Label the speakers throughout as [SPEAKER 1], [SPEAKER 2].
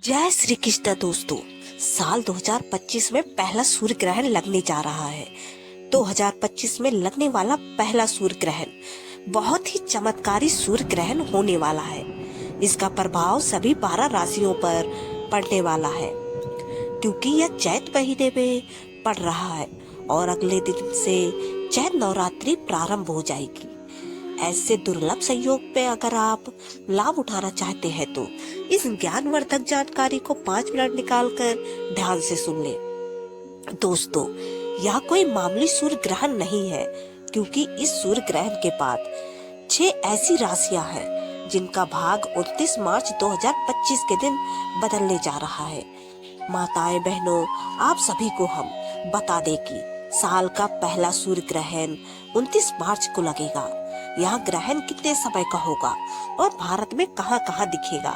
[SPEAKER 1] जय श्री कृष्ण दोस्तों। साल 2025 में पहला सूर्य ग्रहण लगने जा रहा है। 2025 में लगने वाला पहला सूर्य ग्रहण बहुत ही चमत्कारी सूर्य ग्रहण होने वाला है। इसका प्रभाव सभी 12 राशियों पर पड़ने वाला है, क्योंकि यह चैत महीने में पड़ रहा है और अगले दिन से चैत नवरात्रि प्रारंभ हो जाएगी। ऐसे दुर्लभ संयोग पे अगर आप लाभ उठाना चाहते हैं तो इस ज्ञानवर्धक जानकारी को 5 मिनट निकालकर ध्यान से सुन ले। दोस्तों, यह कोई मामूली सूर्य ग्रहण नहीं है, क्योंकि इस सूर्य ग्रहण के बाद 6 ऐसी राशियां हैं जिनका भाग 29 मार्च 2025 के दिन बदलने जा रहा है। माताएं बहनों, आप सभी को हम बता दें कि साल का पहला सूर्य ग्रहण 29 मार्च को लगेगा। यह ग्रहण कितने समय का होगा और भारत में कहां-कहां दिखेगा।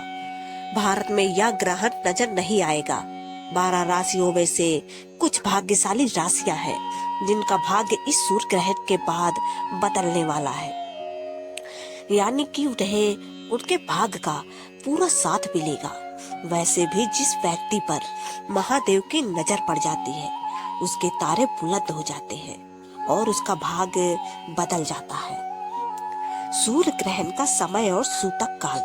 [SPEAKER 1] भारत में यह ग्रहण नजर नहीं आएगा। 12 राशियों में से कुछ भाग्यशाली राशियां हैं जिनका भाग्य इस सूर्य ग्रहण के बाद बदलने वाला है, यानी कि उन्हें उनके भाग्य का पूरा साथ मिलेगा। वैसे भी जिस व्यक्ति पर महादेव की नजर पड़ जाती है उसके तारे बुलंद हो जाते हैं और उसका भाग्य बदल जाता है। सूर्य ग्रहण का समय और सूतक काल।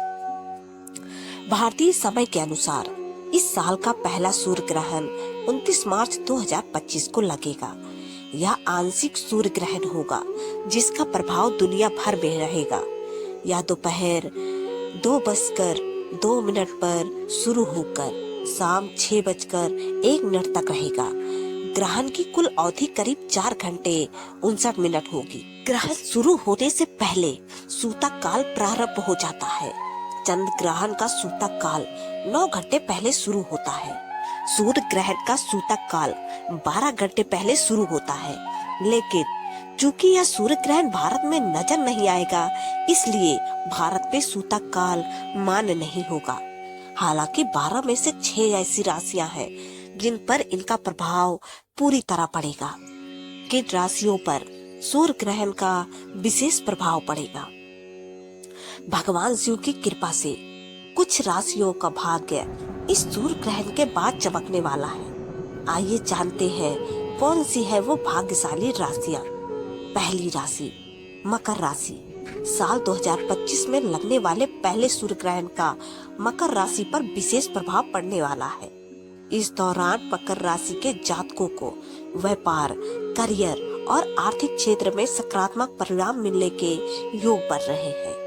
[SPEAKER 1] भारतीय समय के अनुसार इस साल का पहला सूर्य ग्रहण 29 मार्च 2025 को लगेगा। यह आंशिक सूर्य ग्रहण होगा जिसका प्रभाव दुनिया भर में रहेगा। यह दोपहर 2:02 पर शुरू होकर शाम 6:01 तक रहेगा। ग्रहण की कुल अवधि करीब 4 घंटे 59 मिनट होगी। ग्रहण शुरू होने से पहले सूतक काल प्रारंभ हो जाता है। चंद्र ग्रहण का सूतक काल 9 घंटे पहले शुरू होता है। सूर्य ग्रहण का सूतक काल 12 घंटे पहले शुरू होता है, लेकिन चूंकि यह सूर्य ग्रहण भारत में नजर नहीं आएगा, इसलिए भारत में सूतक काल मान्य नहीं होगा। हालांकि 12 में से 6 ऐसी राशियां हैं जिन पर इनका प्रभाव पूरी तरह पड़ेगा। किन राशियों पर सूर्य ग्रहण का विशेष प्रभाव पड़ेगा? भगवान शिव की कृपा से कुछ राशियों का भाग्य इस सूर्य ग्रहण के बाद चमकने वाला है। आइए जानते हैं कौन सी है वो भाग्यशाली राशियां। पहली राशि मकर राशि। साल 2025 में लगने वाले पहले सूर्य ग्रहण का मकर राशि पर विशेष प्रभाव पड़ने वाला है। इस दौरान मकर राशि के जातकों को व्यापार, करियर और आर्थिक क्षेत्र में सकारात्मक परिणाम मिलने के योग बन रहे हैं।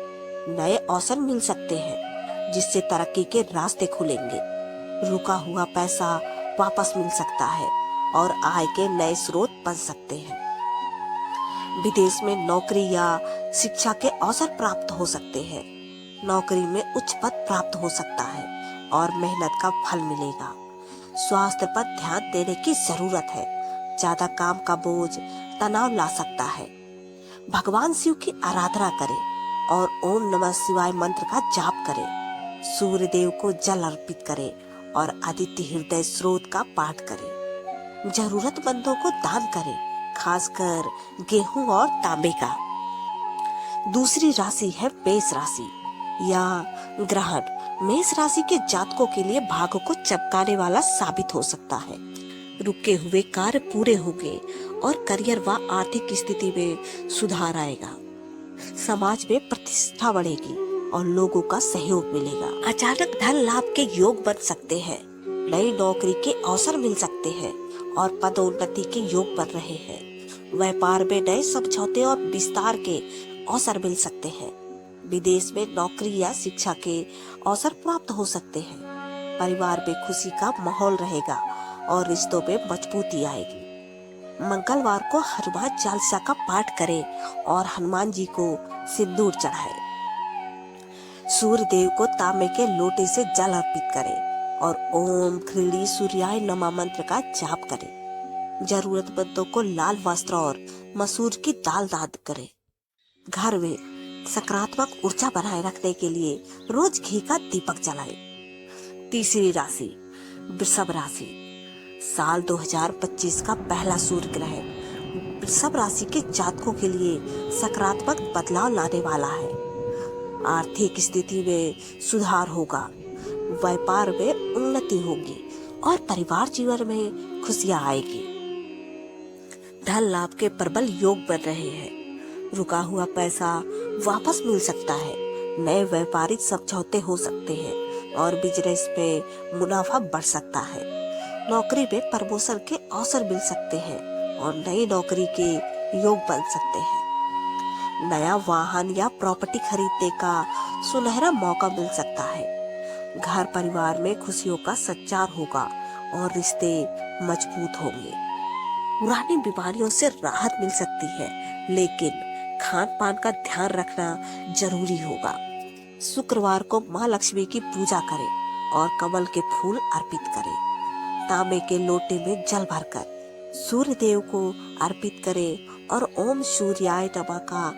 [SPEAKER 1] नए अवसर मिल सकते हैं जिससे तरक्की के रास्ते खुलेंगे। रुका हुआ पैसा वापस मिल सकता है और आय के नए स्रोत बन सकते हैं। विदेश में नौकरी या शिक्षा के अवसर प्राप्त हो सकते हैं। नौकरी में उच्च पद प्राप्त हो सकता है और मेहनत का फल मिलेगा। स्वास्थ्य पर ध्यान देने की जरूरत है। ज्यादा काम का बोझ तनाव ला सकता है। भगवान शिव की आराधना करें और ओम नमः शिवाय मंत्र का जाप करें। सूर्य देव को जल अर्पित करें और आदित्य हृदय स्रोत का पाठ करें। जरूरतमंदों को दान करें, खासकर गेहूं और तांबे का। दूसरी राशि है मेष राशि। यह ग्रहण मेष राशि के जातकों के लिए भाग्य को चमकाने वाला साबित हो सकता है। रुके हुए कार्य पूरे होंगे और करियर व आर्थिक स्थिति में सुधार आएगा। समाज में प्रतिष्ठा बढ़ेगी और लोगों का सहयोग मिलेगा। अचानक धन लाभ के योग बन सकते हैं। नई नौकरी के अवसर मिल सकते हैं और पदोन्नति के योग बन रहे हैं। व्यापार में नए समझौते और विस्तार के अवसर मिल सकते हैं। विदेश में नौकरी या शिक्षा के अवसर प्राप्त हो सकते हैं। परिवार में खुशी का माहौल रहेगा और रिश्तों में मजबूती आएगी। मंगलवार को हनुमान चालीसा का पाठ करें और हनुमान जी को सिंदूर चढ़ाएं। सूर्य देव को तांबे के लोटे से जल अर्पित करें और ओम ह्रीं सूर्याय नमः मंत्र का जाप करें। जरूरतमंदों को लाल वस्त्र और मसूर की दाल दान करें। घर में सकारात्मक ऊर्जा बनाए रखने के लिए रोज घी का दीपक जलाएं। तीसरी राशि वृषभ राशि। साल 2025 का पहला सूर्य ग्रहण वृषभ राशि के जातकों के लिए सकारात्मक बदलाव लाने वाला है। आर्थिक स्थिति में सुधार होगा। व्यापार में उन्नति होगी और परिवार जीवन में खुशियां आएगी। धन लाभ के प्रबल योग बन रहे हैं। रुका हुआ पैसा वापस मिल सकता है। नए व्यापारिक समझौते हो सकते हैं और बिजनेस में मुनाफा बढ़ सकता है। नौकरी में प्रमोशन के अवसर मिल सकते हैं और नई नौकरी के योग बन सकते हैं। नया वाहन या प्रॉपर्टी खरीदने का सुनहरा मौका मिल सकता है। घर परिवार में खुशियों का संचार होगा और रिश्ते मजबूत होंगे। पुरानी बीमारियों से राहत मिल सकती है, लेकिन खान पान का ध्यान रखना जरूरी होगा। शुक्रवार को माँ लक्ष्मी की पूजा करें और कमल के फूल अर्पित करें। तांबे के लोटे में जल भरकर सूर्य देव को अर्पित करें और ओम सूर्याय नमः का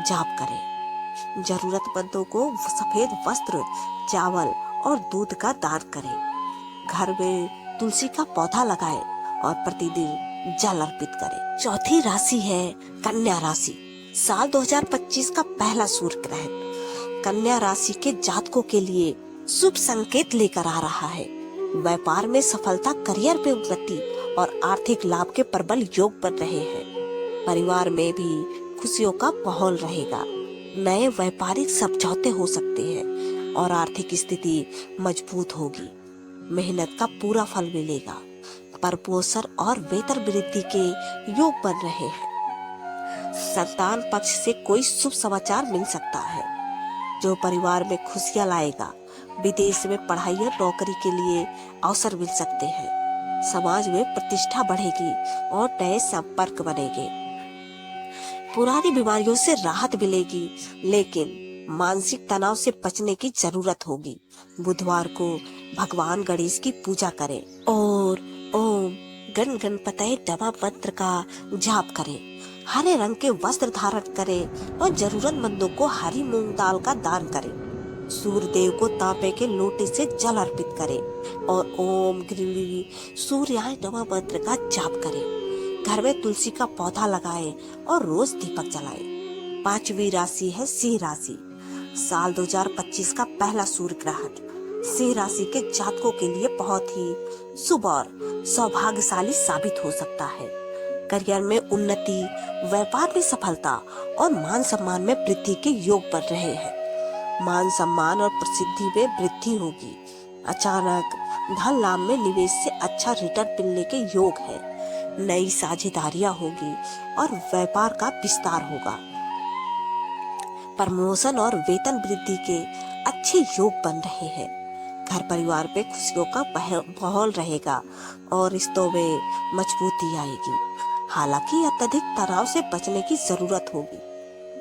[SPEAKER 1] जाप करें। जरूरतमंदों को सफेद वस्त्र, चावल और दूध का दान करें। घर में तुलसी का पौधा लगाएं और प्रतिदिन जल अर्पित करें। चौथी राशि है कन्या राशि। साल 2025 का पहला सूर्य ग्रहण कन्या राशि के जातकों के लिए शुभ संकेत लेकर आ रहा है। व्यापार में सफलता, करियर में उन्नति और आर्थिक लाभ के प्रबल योग बन रहे हैं। परिवार में भी खुशियों का माहौल रहेगा। नए व्यापारिक समझौते हो सकते हैं और आर्थिक स्थिति मजबूत होगी। मेहनत का पूरा फल मिलेगा। प्रमोशन और वेतन वृद्धि के योग बन रहे हैं। संतान पक्ष से कोई शुभ समाचार मिल सकता है जो परिवार में खुशियां लाएगा। विदेश में पढ़ाई और नौकरी के लिए अवसर मिल सकते हैं। समाज में प्रतिष्ठा बढ़ेगी और नए संपर्क बनेंगे। पुरानी बीमारियों से राहत मिलेगी, लेकिन मानसिक तनाव से बचने की जरूरत होगी। बुधवार को भगवान गणेश की पूजा करें और ओम गण गणपतये नमः मंत्र का जाप करें। हरे रंग के वस्त्र धारण करें और जरूरतमंदों को हरी मूंग दाल का दान करें। सूर्य देव को तांबे के लोटे से जल अर्पित करें और ओम गृणी सूर्याय नमः मंत्र का जाप करें। घर में तुलसी का पौधा लगाएं और रोज दीपक जलाएं। पांचवी राशि है सिंह राशि। साल 2025 का पहला सूर्य ग्रहण सिंह राशि के जातकों के लिए बहुत ही शुभ और सौभाग्यशाली साबित हो सकता है। करियर में उन्नति, व्यापार में सफलता और मान सम्मान में वृद्धि के योग बन रहे हैं। मान सम्मान और प्रसिद्धि में वृद्धि होगी। अचानक धन लाभ में निवेश से अच्छा रिटर्न मिलने के योग है। नई साझेदारियां होगी और व्यापार का विस्तार होगा। प्रमोशन और वेतन वृद्धि के अच्छे योग बन रहे हैं। घर परिवार में खुशियों का माहौल रहेगा और रिश्तों में मजबूती आएगी। हालांकि अत्यधिक तनाव से बचने की जरूरत होगी।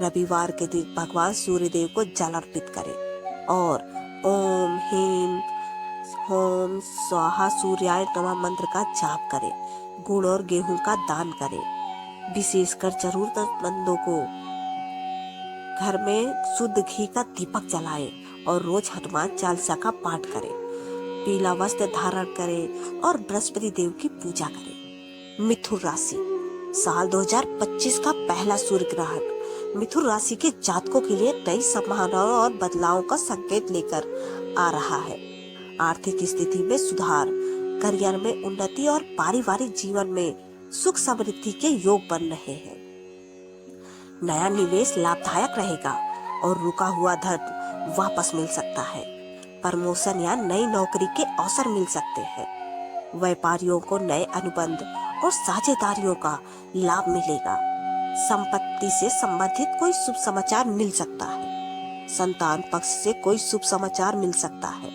[SPEAKER 1] रविवार के दिन भगवान सूर्य देव को जल अर्पित करें और ओम ह्रीं ओम स्वाहा सूर्याय नमः मंत्र का जाप करें। गुड़ और गेहूं का दान करें। विशेषकर जरूरतमंदों को घर में शुद्ध घी का दीपक जलाएं और रोज हनुमान चालीसा का पाठ करें। पीला वस्त्र धारण करें और बृहस्पति देव की पूजा करें। मिथुन राशि। साल 2025 का पहला सूर्य ग्रहण मिथुन राशि के जातकों के लिए नई संभावनाओं और बदलावों का संकेत लेकर आ रहा है। आर्थिक स्थिति में सुधार, करियर में उन्नति और पारिवारिक जीवन में सुख समृद्धि के योग बन रहे हैं। नया निवेश लाभदायक रहेगा और रुका हुआ धन वापस मिल सकता है। प्रमोशन या नई नौकरी के अवसर मिल सकते हैं। व्यापारियों को नए अनुबंध और साझेदारियों का लाभ मिलेगा। संपत्ति से संबंधित कोई शुभ समाचार मिल सकता है। संतान पक्ष से कोई शुभ समाचार मिल सकता है।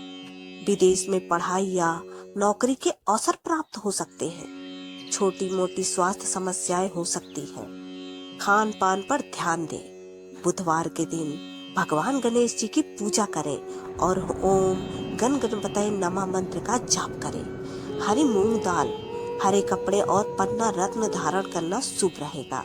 [SPEAKER 1] विदेश में पढ़ाई या नौकरी के अवसर प्राप्त हो सकते हैं। छोटी मोटी स्वास्थ्य समस्याएं हो सकती हैं। खान पान पर ध्यान दें। बुधवार के दिन भगवान गणेश जी की पूजा करें और ओम गण गणपतये नमः मंत्र का जाप करें। हरी मूंग दाल, हरे कपड़े और पन्ना रत्न धारण करना शुभ रहेगा।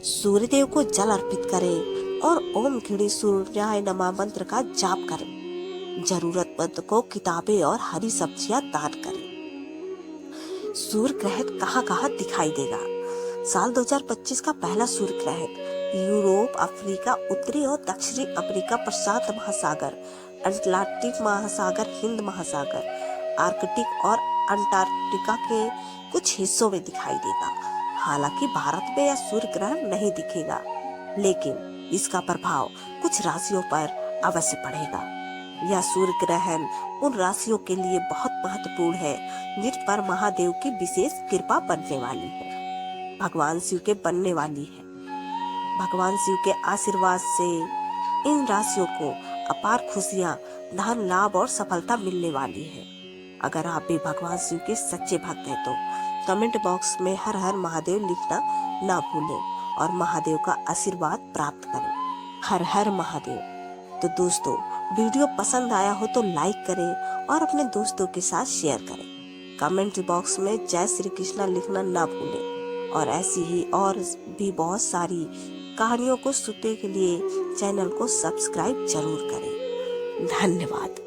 [SPEAKER 1] सूर्य देव को जल अर्पित करें और ओम गृणी सूर्याय नमः मंत्र का जाप करें। जरूरतमंद को किताबें और हरी सब्जियां दान करें। सूर्य ग्रहण कहाँ कहाँ दिखाई देगा? साल 2025 का पहला सूर्य ग्रहण यूरोप, अफ्रीका, उत्तरी और दक्षिणी अमेरिका, प्रशांत महासागर, अटलांटिक महासागर, हिंद महासागर, आर्कटिक और अंटार्कटिका के कुछ हिस्सों में दिखाई देगा। हालांकि भारत में यह सूर्य ग्रहण नहीं दिखेगा, लेकिन इसका प्रभाव कुछ राशियों पर अवश्य पड़ेगा। यह सूर्य ग्रहण उन राशियों के लिए बहुत महत्वपूर्ण है जिन पर महादेव की विशेष कृपा बनने वाली है, भगवान शिव के बनने वाली है। भगवान शिव के आशीर्वाद से इन राशियों को अपार खुशियां, धन लाभ और सफलता मिलने वाली है। अगर आप भी भगवान शिव के सच्चे भक्त हैं तो कमेंट बॉक्स में हर हर महादेव लिखना ना भूलें और महादेव का आशीर्वाद प्राप्त करें। हर हर महादेव। तो दोस्तों, वीडियो पसंद आया हो तो लाइक करें और अपने दोस्तों के साथ शेयर करें। कमेंट बॉक्स में जय श्री कृष्णा लिखना ना भूलें और ऐसी ही और भी बहुत सारी कहानियों को सुनने के लिए चैनल को सब्सक्राइब जरूर करें। धन्यवाद।